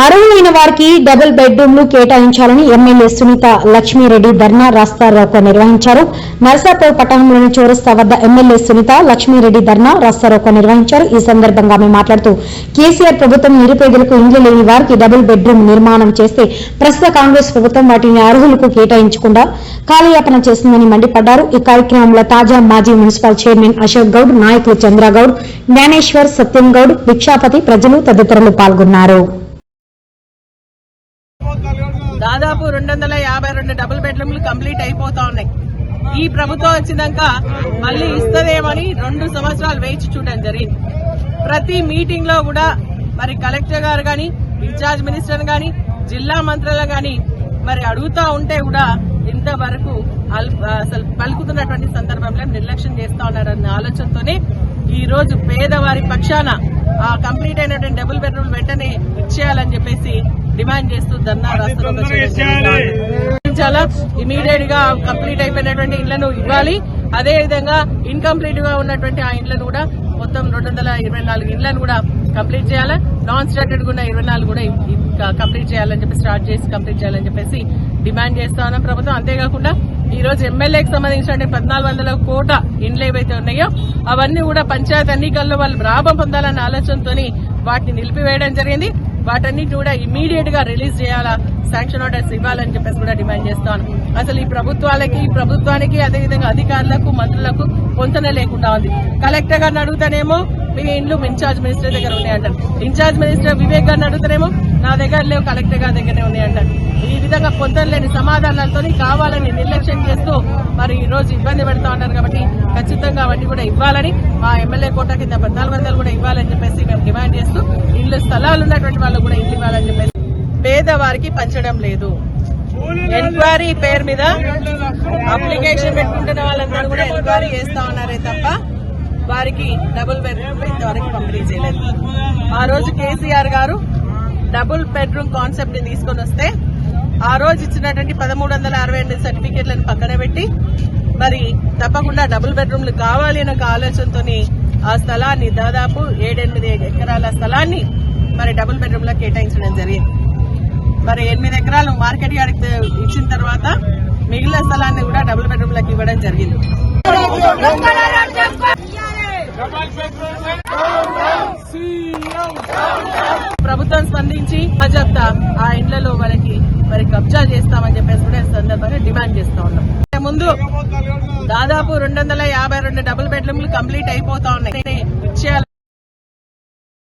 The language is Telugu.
అర్హులైన వారికి డబుల్ బెడ్రూమ్లు కేటాయించాలని ఎమ్మెల్యే సునీత లక్ష్మీరెడ్డి ధర్నా రాస్తారోకో నిర్వహించారు. నర్సాపూర్ పట్టణంలోని చౌరస్తా వద్ద ఎమ్మెల్యే సునీత లక్ష్మీరెడ్డి ధర్నా రాస్తారోకో నిర్వహించారు. ఈ సందర్భంగా ఆమె మాట్లాడుతూ కేసీఆర్ ప్రభుత్వం నిరుపేదలకు ఇండ్లు లేని వారికి డబుల్ బెడ్రూమ్ నిర్మాణం చేస్తే ప్రస్తుత కాంగ్రెస్ ప్రభుత్వం వాటిని అర్హులకు కేటాయించకుండా కాలయాపన చేస్తుందని మండిపడ్డారు. ఈ కార్యక్రమంలో తాజా మాజీ మున్సిపల్ చైర్మన్ అశోక్ గౌడ్, నాయకులు చంద్రగౌడ్, జ్ఞానేశ్వర్, సత్యం గౌడ్, భిక్షాపతి, ప్రజలు తదితరులు పాల్గొన్నారు. దాదాపు 252 డబుల్ బెడ్రూమ్లు కంప్లీట్ అయిపోతా ఉన్నాయి. ఈ ప్రభుత్వం వచ్చినాక మళ్లీ ఇస్తదేమని 2 సంవత్సరాలు వేచి చూడడం జరిగింది. ప్రతి మీటింగ్ లో కూడా మరి కలెక్టర్ గారు గాని, ఇన్ఛార్జ్ మినిస్టర్ గాని, జిల్లా మంత్రులు గాని మరి అడుగుతా ఉంటే కూడా ఇంతవరకు అసలు పలుకుతున్నటువంటి సందర్భంలో నిర్లక్ష్యం చేస్తా ఉన్నారన్న ఆలోచనతోనే ఈ రోజు పేదవారి పక్షాన ఆ కంప్లీట్ అయినటువంటి డబుల్ బెడ్రూమ్ వెంటనే ఇచ్చేయాలని చెప్పేసి డిమాండ్ చేస్తూ ధర్నా రాస్తారోకో చాలా ఇమీడియట్ గా కంప్లీట్ అయిపోయినటువంటి ఇళ్లను ఇవ్వాలి. అదేవిధంగా ఇన్కంప్లీట్ గా ఉన్నటువంటి ఆ ఇళ్లను కూడా మొత్తం 224 ఇళ్లను కూడా కంప్లీట్ చేయాలి. నాన్ స్టార్టెడ్ కూడా 24 కూడా కంప్లీట్ చేయాలని చెప్పి స్టార్ట్ చేసి కంప్లీట్ చేయాలని చెప్పేసి డిమాండ్ చేస్తా ఉన్నాం ప్రభుత్వం. అంతేకాకుండా ఈ రోజు ఎమ్మెల్యేకి సంబంధించిన 1400 కోట్ల ఇండ్లు ఏవైతే ఉన్నాయో అవన్నీ కూడా పంచాయతీ ఎన్నికల్లో వాళ్ళు లాభం పొందాలన్న ఆలోచనతో వాటిని నిలిపివేయడం జరిగింది. వాటన్నిటి కూడా ఇమీడియట్ గా రిలీజ్ చేయాలా, శాంక్షన్ ఆర్డర్స్ ఇవ్వాలని చెప్పేసి కూడా డిమాండ్ చేస్తాను. అసలు ఈ ప్రభుత్వానికి అదేవిధంగా అధికారులకు, మంత్రులకు పొంతన లేకుండా ఉంది. కలెక్టర్ గారిని అడుగుతానేమో మీ ఇండ్లు ఇన్ఛార్జ్ మినిస్టర్ దగ్గర ఉన్నాయంటారు. ఇన్ఛార్జ్ మినిస్టర్ వివేక్ గారిని అడుగుతానేమో నా దగ్గర లేవు, కలెక్టర్ గారి దగ్గరనే ఉన్నాయంటారు. ఈ విధంగా పొంతన లేని సమాధానాలతో కావాలని నిర్లక్ష్యం చేస్తూ మరి ఈ రోజు ఇబ్బంది పెడతా ఉన్నారు. కాబట్టి ఖచ్చితంగా అవన్నీ కూడా ఇవ్వాలని, మా ఎమ్మెల్యే కోట కింద 1400 కూడా ఇవ్వాలని చెప్పేసి మేము డిమాండ్ చేస్తూ ఇళ్లు స్థలాలు ఉన్నటువంటి వాళ్ళు కూడా ఇల్లు ఇవ్వాలని చెప్పేసి పేదవారికి పంచడం లేదు. ఎంక్వైరీ పేరు మీద అప్లికేషన్ పెట్టుకుంటున్న వాళ్ళందరూ కూడా ఎంక్వైరీ చేస్తా ఉన్నారే తప్ప వారికి డబుల్ బెడ్రూమ్ ఇంతవరకు పంపిణీ చేయలేదు. ఆ రోజు కేసీఆర్ గారు డబుల్ బెడ్రూమ్ కాన్సెప్ట్ ని తీసుకొని వస్తే ఆ రోజు ఇచ్చినటువంటి 1362 సర్టిఫికేట్లను పక్కన పెట్టి మరి తప్పకుండా డబుల్ బెడ్రూమ్లు కావాలి అనే ఒక ఆలోచనతో ఆ స్థలాన్ని దాదాపు 7-8 ఎకరాల స్థలాన్ని మరి డబుల్ బెడ్రూమ్ లో కేటాయించడం జరిగింది. మరి 8 ఎకరాలు మార్కెట్ యార్డ్కి ఇచ్చిన తర్వాత మిగిలిన స్థలాన్ని కూడా డబుల్ బెడ్రూమ్ లకు ఇవ్వడం జరిగింది. ప్రభుత్వం స్పందించి బాధ్యత ఆ ఇండ్లలో వాళ్ళకి మరి కబ్జా చేస్తామని చెప్పేసి కూడా సందర్భంగా డిమాండ్ చేస్తా ఉన్నాం. ముందు దాదాపు 252 డబుల్ బెడ్రూమ్లు కంప్లీట్ అయిపోతా ఉన్నాయి.